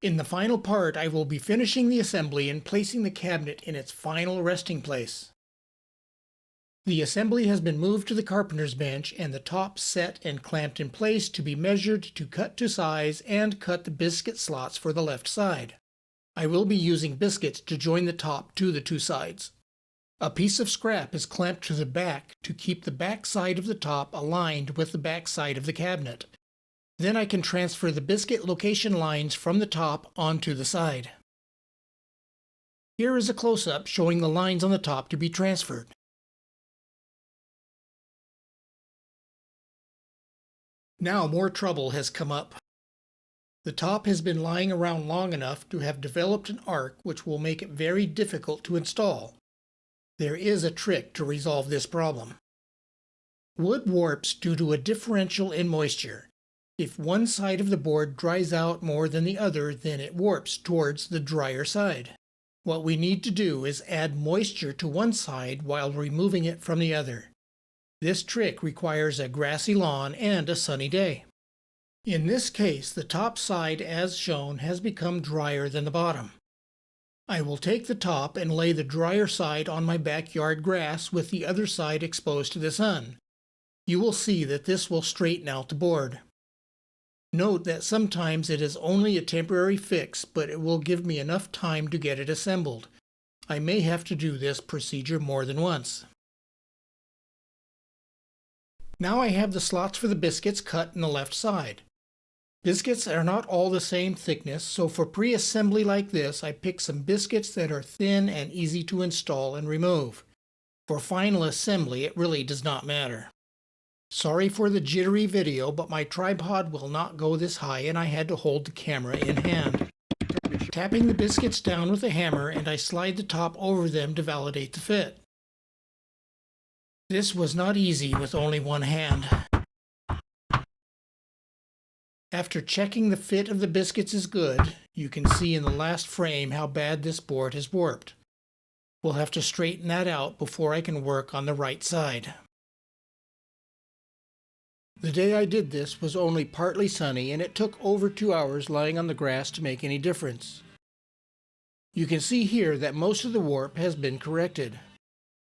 In the final part, I will be finishing the assembly and placing the cabinet in its final resting place. The assembly has been moved to the carpenter's bench and the top set and clamped in place to be measured to cut to size and cut the biscuit slots for the left side. I will be using biscuits to join the top to the two sides. A piece of scrap is clamped to the back to keep the back side of the top aligned with the back side of the cabinet. Then I can transfer the biscuit location lines from the top onto the side. Here is a close-up showing the lines on the top to be transferred. Now more trouble has come up. The top has been lying around long enough to have developed an arc which will make it very difficult to install. There is a trick to resolve this problem. Wood warps due to a differential in moisture. If one side of the board dries out more than the other, then it warps towards the drier side. What we need to do is add moisture to one side while removing it from the other. This trick requires a grassy lawn and a sunny day. In this case, the top side, as shown, has become drier than the bottom. I will take the top and lay the drier side on my backyard grass with the other side exposed to the sun. You will see that this will straighten out the board. Note that sometimes it is only a temporary fix, but it will give me enough time to get it assembled. I may have to do this procedure more than once. Now I have the slots for the biscuits cut in the left side. Biscuits are not all the same thickness, so for pre-assembly like this, I pick some biscuits that are thin and easy to install and remove. For final assembly, it really does not matter. Sorry for the jittery video, but my tripod will not go this high and I had to hold the camera in hand. Tapping the biscuits down with a hammer, and I slide the top over them to validate the fit. This was not easy with only one hand. After checking the fit of the biscuits is good, you can see in the last frame how bad this board has warped. We'll have to straighten that out before I can work on the right side. The day I did this was only partly sunny, and it took over 2 hours lying on the grass to make any difference. You can see here that most of the warp has been corrected.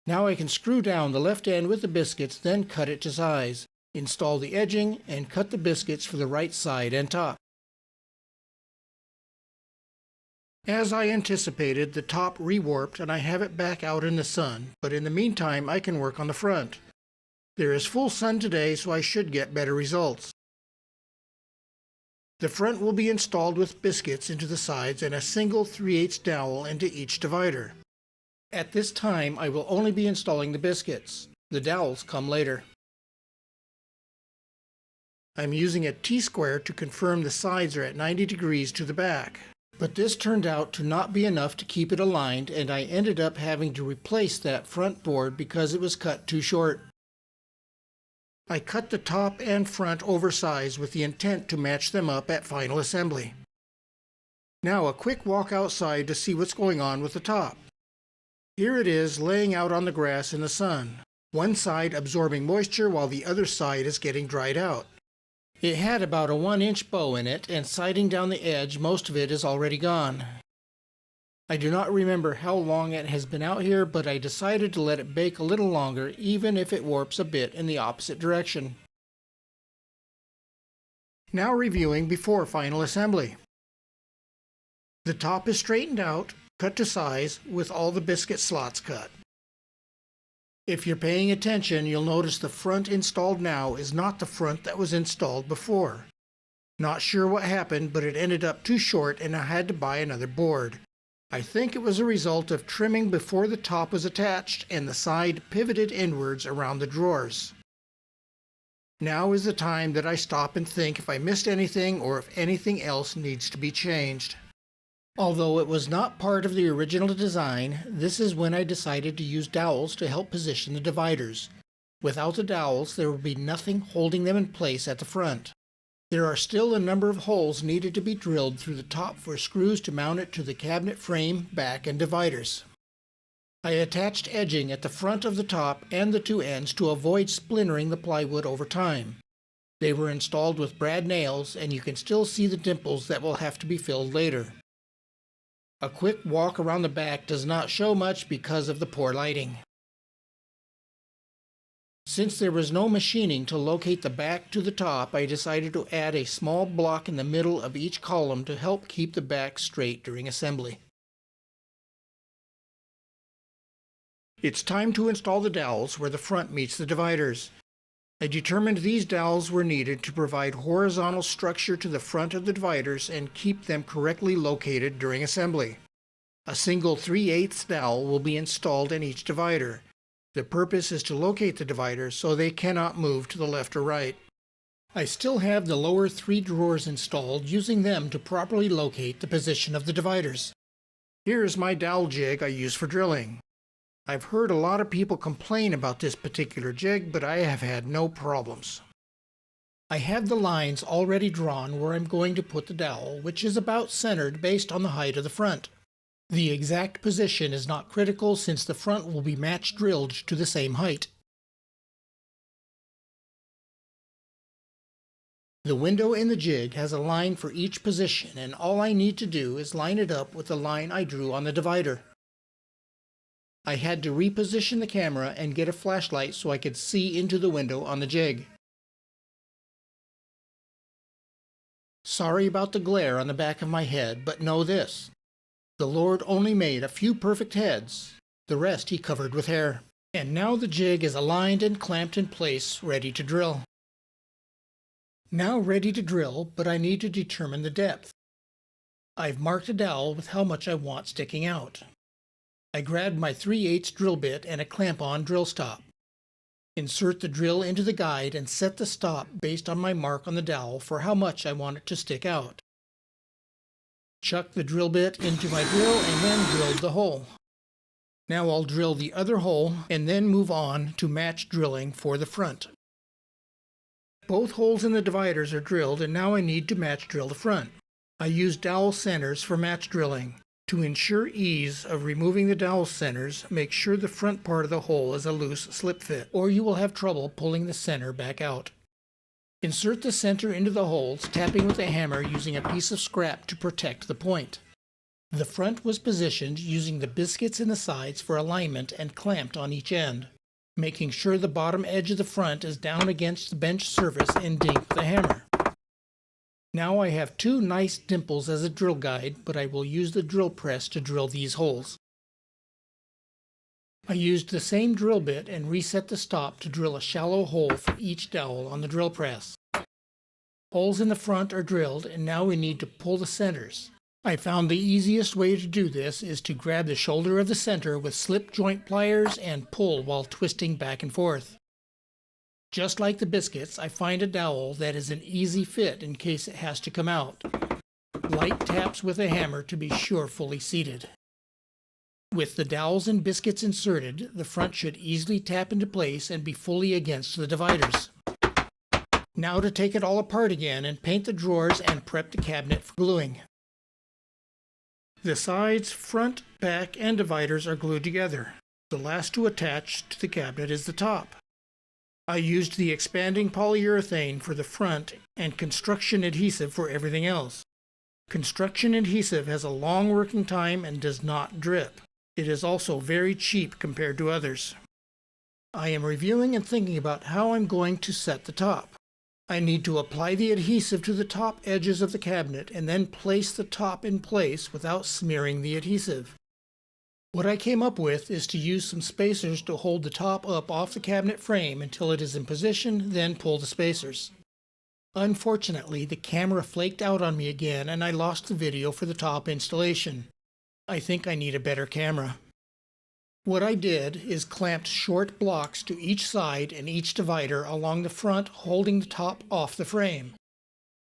Now I can screw down the left end with the biscuits, then cut it to size. Install the edging, and cut the biscuits for the right side and top. As I anticipated, the top rewarped and I have it back out in the sun, but in the meantime I can work on the front. There is full sun today, so I should get better results. The front will be installed with biscuits into the sides and a single 3/8 dowel into each divider. At this time I will only be installing the biscuits. The dowels come later. I'm using a T-square to confirm the sides are at 90 degrees to the back. But this turned out to not be enough to keep it aligned, and I ended up having to replace that front board because it was cut too short. I cut the top and front oversized with the intent to match them up at final assembly. Now a quick walk outside to see what's going on with the top. Here it is laying out on the grass in the sun, one side absorbing moisture while the other side is getting dried out. It had about a 1-inch bow in it, and sighting down the edge, most of it is already gone. I do not remember how long it has been out here, but I decided to let it bake a little longer, even if it warps a bit in the opposite direction. Now reviewing before final assembly. The top is straightened out, cut to size, with all the biscuit slots cut. If you're paying attention, you'll notice the front installed now is not the front that was installed before. Not sure what happened, but it ended up too short and I had to buy another board. I think it was a result of trimming before the top was attached and the side pivoted inwards around the drawers. Now is the time that I stop and think if I missed anything or if anything else needs to be changed. Although it was not part of the original design, this is when I decided to use dowels to help position the dividers. Without the dowels, there would be nothing holding them in place at the front. There are still a number of holes needed to be drilled through the top for screws to mount it to the cabinet frame, back, and dividers. I attached edging at the front of the top and the two ends to avoid splintering the plywood over time. They were installed with brad nails, and you can still see the dimples that will have to be filled later. A quick walk around the back does not show much because of the poor lighting. Since there was no machining to locate the back to the top, I decided to add a small block in the middle of each column to help keep the back straight during assembly. It's time to install the dowels where the front meets the dividers. I determined these dowels were needed to provide horizontal structure to the front of the dividers and keep them correctly located during assembly. A single 3/8 dowel will be installed in each divider. The purpose is to locate the dividers so they cannot move to the left or right. I still have the lower 3 drawers installed, using them to properly locate the position of the dividers. Here is my dowel jig I use for drilling. I've heard a lot of people complain about this particular jig, but I have had no problems. I have the lines already drawn where I'm going to put the dowel, which is about centered based on the height of the front. The exact position is not critical since the front will be match drilled to the same height. The window in the jig has a line for each position, and all I need to do is line it up with the line I drew on the divider. I had to reposition the camera and get a flashlight so I could see into the window on the jig. Sorry about the glare on the back of my head, but know this: the Lord only made a few perfect heads, the rest He covered with hair. And now the jig is aligned and clamped in place, ready to drill. Now ready to drill, but I need to determine the depth. I've marked a dowel with how much I want sticking out. I grabbed my 3/8 drill bit and a clamp-on drill stop. Insert the drill into the guide and set the stop based on my mark on the dowel for how much I want it to stick out. Chuck the drill bit into my drill and then drilled the hole. Now I'll drill the other hole and then move on to match drilling for the front. Both holes in the dividers are drilled, and now I need to match drill the front. I use dowel centers for match drilling. To ensure ease of removing the dowel centers, make sure the front part of the hole is a loose slip fit, or you will have trouble pulling the center back out. Insert the center into the holes, tapping with a hammer using a piece of scrap to protect the point. The front was positioned using the biscuits in the sides for alignment and clamped on each end, making sure the bottom edge of the front is down against the bench surface and dink with a hammer. Now I have 2 nice dimples as a drill guide, but I will use the drill press to drill these holes. I used the same drill bit and reset the stop to drill a shallow hole for each dowel on the drill press. Holes in the front are drilled, and now we need to pull the centers. I found the easiest way to do this is to grab the shoulder of the center with slip joint pliers and pull while twisting back and forth. Just like the biscuits, I find a dowel that is an easy fit in case it has to come out. Light taps with a hammer to be sure fully seated. With the dowels and biscuits inserted, the front should easily tap into place and be fully against the dividers. Now to take it all apart again and paint the drawers and prep the cabinet for gluing. The sides, front, back, and dividers are glued together. The last to attach to the cabinet is the top. I used the expanding polyurethane for the front and construction adhesive for everything else. Construction adhesive has a long working time and does not drip. It is also very cheap compared to others. I am reviewing and thinking about how I'm going to set the top. I need to apply the adhesive to the top edges of the cabinet and then place the top in place without smearing the adhesive. What I came up with is to use some spacers to hold the top up off the cabinet frame until it is in position, then pull the spacers. Unfortunately, the camera flaked out on me again and I lost the video for the top installation. I think I need a better camera. What I did is clamped short blocks to each side and each divider along the front, holding the top off the frame.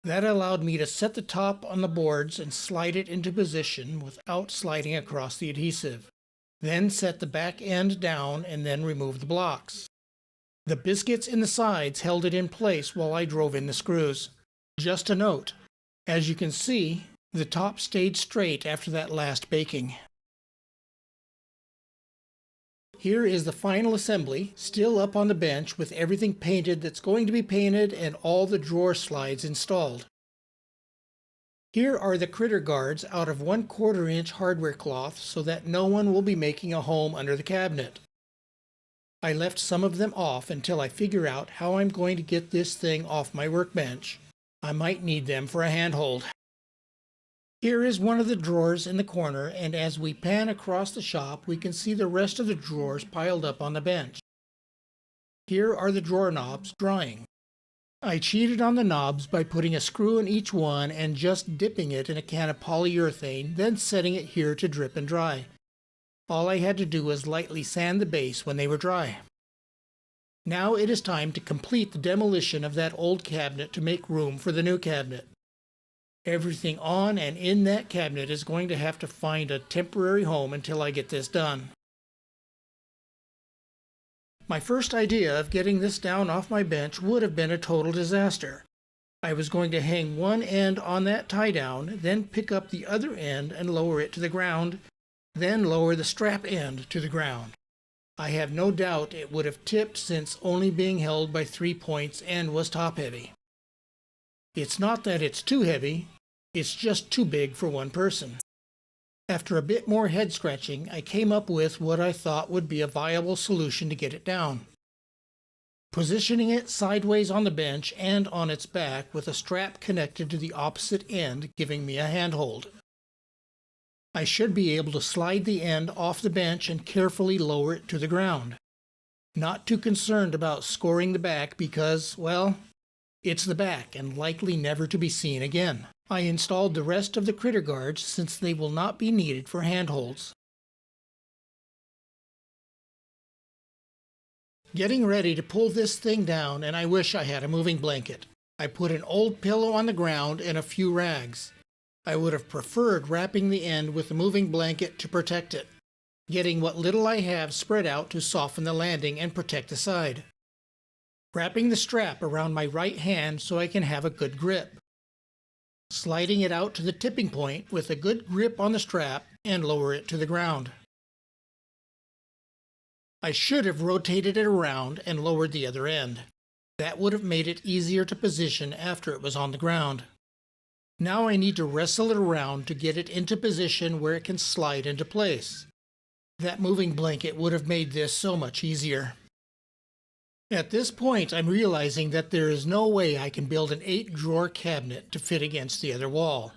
That allowed me to set the top on the boards and slide it into position without sliding across the adhesive. Then set the back end down and then remove the blocks. The biscuits in the sides held it in place while I drove in the screws. Just a note, as you can see, the top stayed straight after that last baking. Here is the final assembly, still up on the bench with everything painted that's going to be painted and all the drawer slides installed. Here are the critter guards out of 1/4 inch hardware cloth so that no one will be making a home under the cabinet. I left some of them off until I figure out how I'm going to get this thing off my workbench. I might need them for a handhold. Here is one of the drawers in the corner, and as we pan across the shop, we can see the rest of the drawers piled up on the bench. Here are the drawer knobs drying. I cheated on the knobs by putting a screw in each one and just dipping it in a can of polyurethane, then setting it here to drip and dry. All I had to do was lightly sand the base when they were dry. Now it is time to complete the demolition of that old cabinet to make room for the new cabinet. Everything on and in that cabinet is going to have to find a temporary home until I get this done. My first idea of getting this down off my bench would have been a total disaster. I was going to hang one end on that tie down, then pick up the other end and lower it to the ground, then lower the strap end to the ground. I have no doubt it would have tipped since only being held by 3 points and was top heavy. It's not that it's too heavy, it's just too big for one person. After a bit more head scratching, I came up with what I thought would be a viable solution to get it down. Positioning it sideways on the bench and on its back with a strap connected to the opposite end, giving me a handhold. I should be able to slide the end off the bench and carefully lower it to the ground. Not too concerned about scoring the back because, well, it's the back and likely never to be seen again. I installed the rest of the critter guards since they will not be needed for handholds. Getting ready to pull this thing down, and I wish I had a moving blanket. I put an old pillow on the ground and a few rags. I would have preferred wrapping the end with a moving blanket to protect it, getting what little I have spread out to soften the landing and protect the side. Wrapping the strap around my right hand so I can have a good grip. Sliding it out to the tipping point with a good grip on the strap and lower it to the ground. I should have rotated it around and lowered the other end. That would have made it easier to position after it was on the ground. Now I need to wrestle it around to get it into position where it can slide into place. That moving blanket would have made this so much easier. At this point, I'm realizing that there is no way I can build an 8-drawer cabinet to fit against the other wall.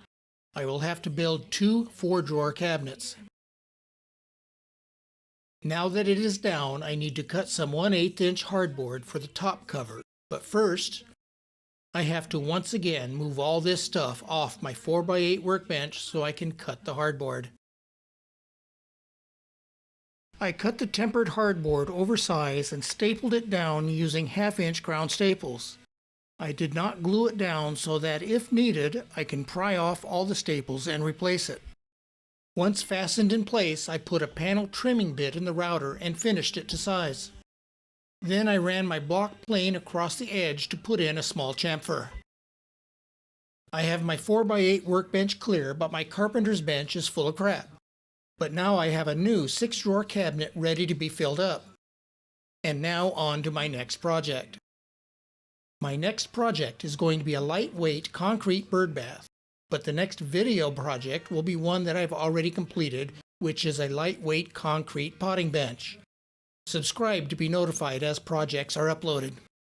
I will have to build 2 4-drawer cabinets. Now that it is down, I need to cut some 1/8 inch hardboard for the top cover. But first, I have to once again move all this stuff off my 4x8 workbench so I can cut the hardboard. I cut the tempered hardboard oversize and stapled it down using 1/2 inch crown staples. I did not glue it down so that if needed, I can pry off all the staples and replace it. Once fastened in place, I put a panel trimming bit in the router and finished it to size. Then I ran my block plane across the edge to put in a small chamfer. I have my 4x8 workbench clear, but my carpenter's bench is full of crap. But now I have a new 6-drawer cabinet ready to be filled up. And now on to my next project. My next project is going to be a lightweight concrete bird bath, but the next video project will be one that I've already completed, which is a lightweight concrete potting bench. Subscribe to be notified as projects are uploaded.